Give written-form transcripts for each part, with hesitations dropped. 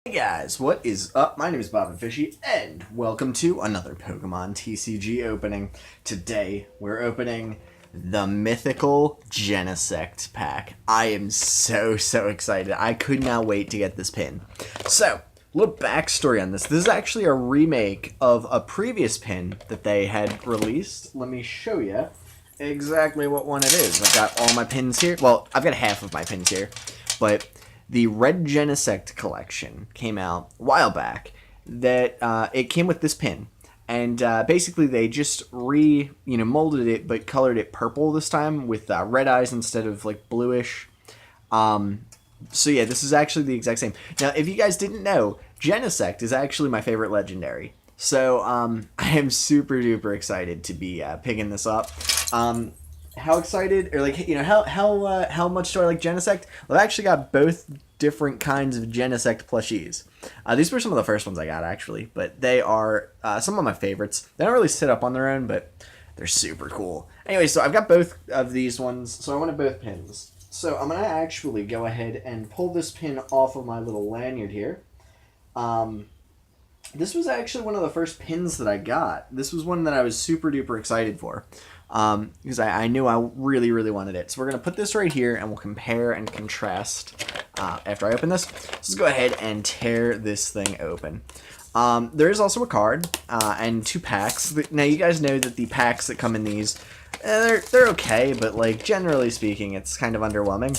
Hey guys, what is up? My name is Bob and Fishy, and welcome to another Pokemon TCG opening. Today, we're opening the Mythical Genesect pack. I am so excited. I could not wait to get this pin. So, a little backstory on this. This is actually a remake of a previous pin that they had released. Let me show you exactly what one it is. I've got all my pins here. Well, I've got half of my pins here, but the Red Genesect collection came out a while back. That it came with this pin, and basically they just molded it but colored it purple this time with red eyes instead of like bluish. So yeah, this is actually the exact same. Now, if you guys didn't know, Genesect is actually my favorite legendary. So I am super duper excited to be picking this up. How excited, or like, how much do I like Genesect? Well, I've actually got both different kinds of Genesect plushies. These were some of the first ones I got, actually, but they are some of my favorites. They don't really sit up on their own, but they're super cool. Anyway, so I've got both of these ones, so I wanted both pins. So I'm going to actually go ahead and pull this pin off of my little lanyard here. This was actually one of the first pins that I got. This was one that I was super duper excited for. Because I knew I really wanted it. So we're going to put this right here, and we'll compare and contrast after I open this. So let's go ahead and tear this thing open. There is also a card and two packs. Now, you guys know that the packs that come in these, they're okay, but like generally speaking, it's kind of underwhelming.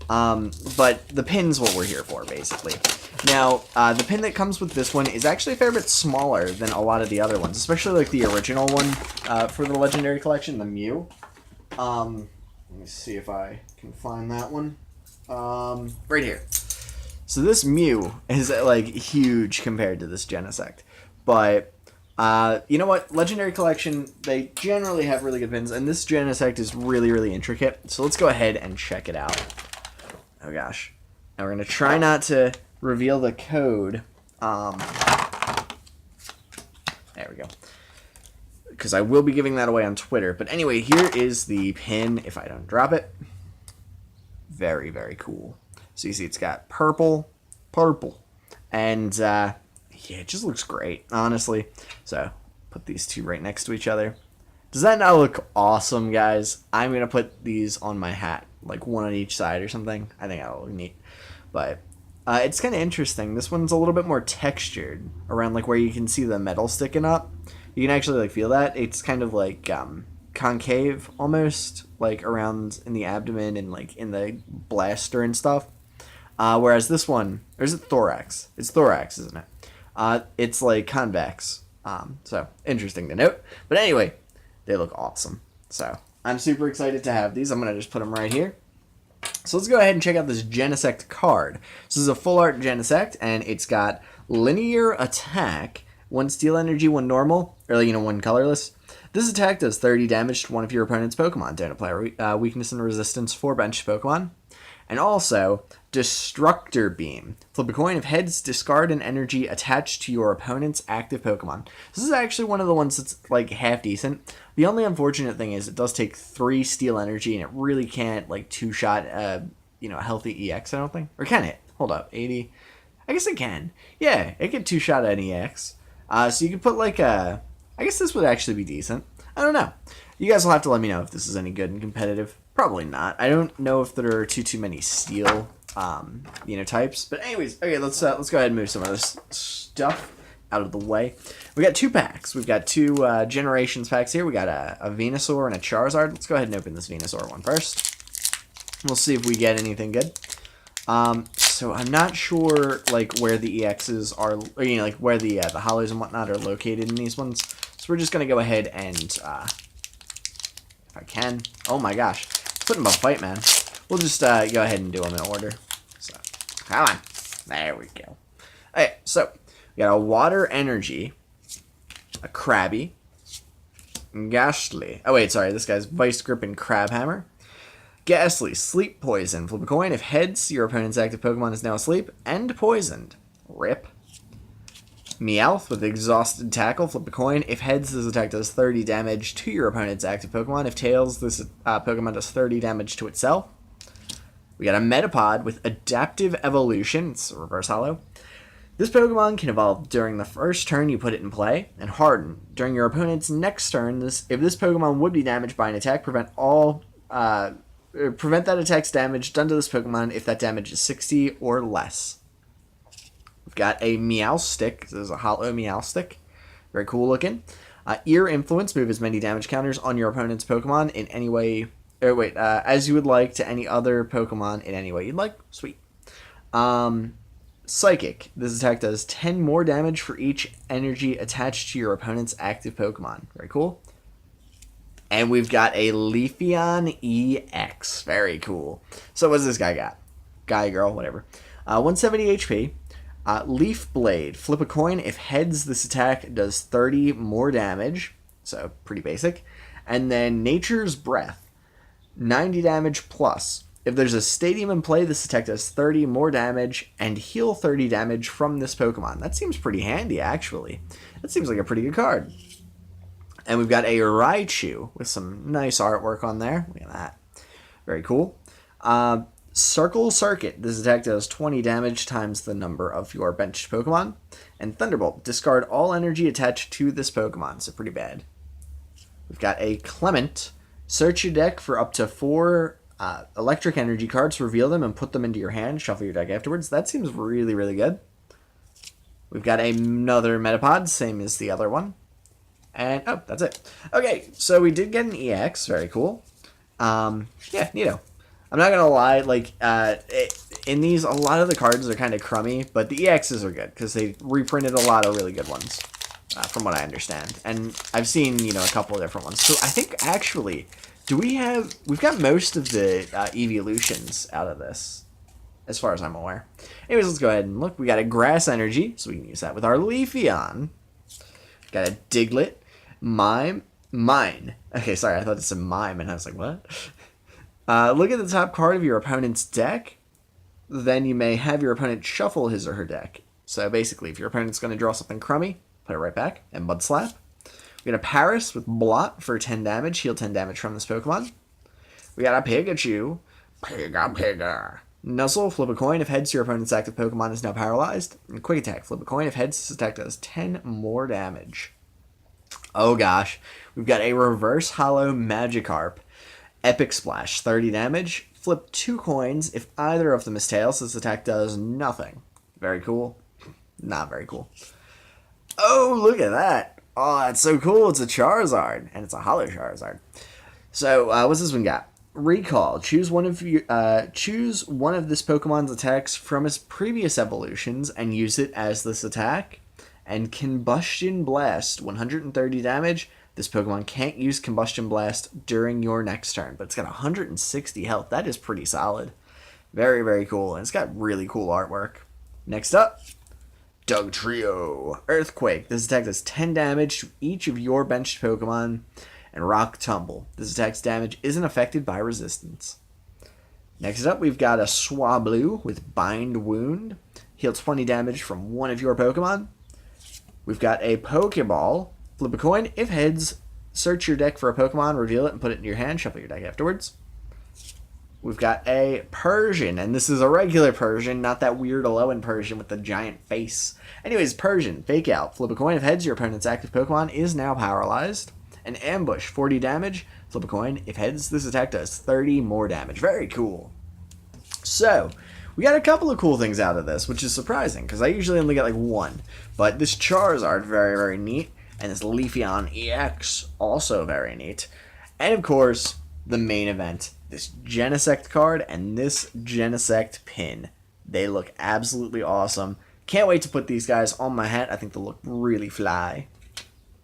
But the pin's what we're here for, basically. Now, the pin that comes with this one is actually a fair bit smaller than a lot of the other ones, especially like the original one for the Legendary Collection, the Mew. Let me see if I can find that one. Right here. So this Mew is like huge compared to this Genesect. But, you know what? Legendary Collection, they generally have really good pins, and this Genesect is really intricate. So let's go ahead and check it out. Oh gosh. Now we're going to try not to reveal the code. There we go. Because I will be giving that away on Twitter. But anyway, here is the pin, if I don't drop it. Very cool. So you see it's got purple. And, yeah, it just looks great, honestly. So, put these two right next to each other. Does that not look awesome, guys? I'm going to put these on my hat, like one on each side or something. I think that'll look neat. But it's kind of interesting. This one's a little bit more textured around like where you can see the metal sticking up. You can actually like feel that. It's kind of like concave almost, like around in the abdomen and like in the blaster and stuff. Whereas this one, or is it thorax? It's thorax, isn't it? It's like convex. So interesting to note. But anyway, they look awesome. So I'm super excited to have these. I'm going to just put them right here. So let's go ahead and check out this Genesect card. This is a full art Genesect, and it's got linear attack, 1 steel energy, 1 normal, or 1 colorless. This attack does 30 damage to one of your opponent's Pokemon. Don't apply weakness and resistance for bench Pokemon. And also, Destructor Beam. Flip a coin. If heads, discard an energy attached to your opponent's active Pokemon. This is actually one of the ones that's like half decent. The only unfortunate thing is it does take 3 steel energy, and it really can't like two-shot a healthy EX, I don't think. Or can it? Hold up, 80. I guess it can. Yeah, it can two-shot an EX. So you could put like a... I guess this would actually be decent. I don't know. You guys will have to let me know if this is any good and competitive. Probably not. I don't know if there are too many steel, types. But anyways, okay, let's go ahead and move some of this stuff out of the way. We got 2 packs. We've got 2 Generations packs here. We got a Venusaur and a Charizard. Let's go ahead and open this Venusaur one first. We'll see if we get anything good. So I'm not sure like where the EXs are, or, like where the hollows and whatnot are located in these ones. So we're just gonna go ahead and if I can. Oh my gosh. Put him up a fight, man. We'll just go ahead and do them in order. So, come on. There we go. Okay, so we got a Water Energy, a Krabby, Ghastly. Oh wait, sorry, this guy's Vice Grip and Crabhammer. Ghastly, Sleep Poison. Flip a coin. If heads, your opponent's active Pokemon is now asleep and poisoned. Rip. Meowth with Exhausted Tackle. Flip a coin. If heads, this attack does 30 damage to your opponent's active Pokemon. If tails, this Pokemon does 30 damage to itself. We got a Metapod with Adaptive Evolution. It's a reverse hollow. This Pokemon can evolve during the first turn you put it in play, and harden. During your opponent's next turn, if this Pokemon would be damaged by an attack, prevent that attack's damage done to this Pokemon if that damage is 60 or less. We've got a Meowstic. This is a hollow Meowstic. Very cool looking. Ear Influence. Move as many damage counters on your opponent's Pokemon in any way... as you would like to any other Pokemon in any way you'd like. Sweet. Psychic. This attack does 10 more damage for each energy attached to your opponent's active Pokemon. Very cool. And we've got a Leafeon EX. Very cool. So what's this guy got? Guy, girl, whatever. 170 HP. Leaf Blade. Flip a coin. If heads, this attack does 30 more damage. So pretty basic. And then Nature's Breath. 90 damage plus. If there's a stadium in play, this attack does 30 more damage and heal 30 damage from this Pokemon. That seems pretty handy, actually. That seems like a pretty good card. And we've got a Raichu with some nice artwork on there. Look at that. Very cool. Circle Circuit. This attack does 20 damage times the number of your benched Pokemon. And Thunderbolt. Discard all energy attached to this Pokemon. So pretty bad. We've got a Clement. Search your deck for up to 4 electric energy cards, reveal them, and put them into your hand. Shuffle your deck afterwards. That seems really, really good. We've got another Metapod, same as the other one. And, oh, that's it. Okay, so we did get an EX. Very cool. Yeah, neato. I'm not going to lie, like, in these, a lot of the cards are kind of crummy, but the EXs are good, because they reprinted a lot of really good ones, from what I understand. And I've seen, a couple of different ones. So I think, actually... we've got most of the evolutions out of this, as far as I'm aware. Anyways, let's go ahead and look. We got a Grass Energy, so we can use that with our Leafeon. Got a Diglett, Mine. Okay, sorry, I thought it said Mime, and I was like, what? Look at the top card of your opponent's deck. Then you may have your opponent shuffle his or her deck. So basically, if your opponent's going to draw something crummy, put it right back, and Mud Slap. We got a Paris with Blot for 10 damage. Heal 10 damage from this Pokemon. We got a Pikachu. Pika. Nuzzle. Flip a coin. If heads, your opponent's active Pokemon is now paralyzed. And Quick Attack. Flip a coin. If heads, this attack does 10 more damage. Oh gosh. We've got a Reverse Hollow Magikarp. Epic Splash. 30 damage. Flip 2 coins. If either of them is tails, this attack does nothing. Very cool. Not very cool. Oh, look at that. Oh, that's so cool. It's a Charizard, and it's a Hollow Charizard. So, what's this one got? Recall. Choose one of this Pokemon's attacks from its previous evolutions and use it as this attack. And Combustion Blast. 130 damage. This Pokemon can't use Combustion Blast during your next turn, but it's got 160 health. That is pretty solid. Very, very cool, and it's got really cool artwork. Next up... Dugtrio. Earthquake. This attack does 10 damage to each of your benched Pokemon. And Rock Tumble. This attack's damage isn't affected by resistance. Next up, we've got a Swablu with Bind Wound. Heal 20 damage from one of your Pokemon. We've got a Pokeball. Flip a coin. If heads, search your deck for a Pokemon, reveal it, and put it in your hand. Shuffle your deck afterwards. We've got a Persian, and this is a regular Persian, not that weird Alolan Persian with the giant face. Anyways, Persian, Fake Out. Flip a coin. If heads, your opponent's active Pokemon is now paralyzed. An Ambush, 40 damage. Flip a coin. If heads, this attack does 30 more damage. Very cool. So, we got a couple of cool things out of this, which is surprising, because I usually only get like one. But this Charizard, very, very neat. And this Leafeon EX, also very neat. And of course, the main event. This Genesect card and this Genesect pin. They look absolutely awesome. Can't wait to put these guys on my hat. I think they'll look really fly.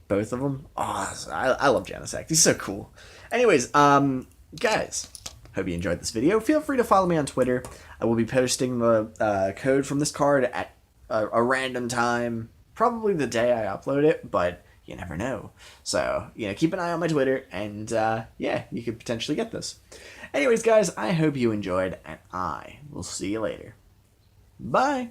Both of them. Oh, I love Genesect. He's so cool. Anyways, guys, hope you enjoyed this video. Feel free to follow me on Twitter. I will be posting the code from this card at a random time. Probably the day I upload it, but you never know. So, keep an eye on my Twitter, and yeah, you could potentially get this. Anyways, guys, I hope you enjoyed, and I will see you later. Bye!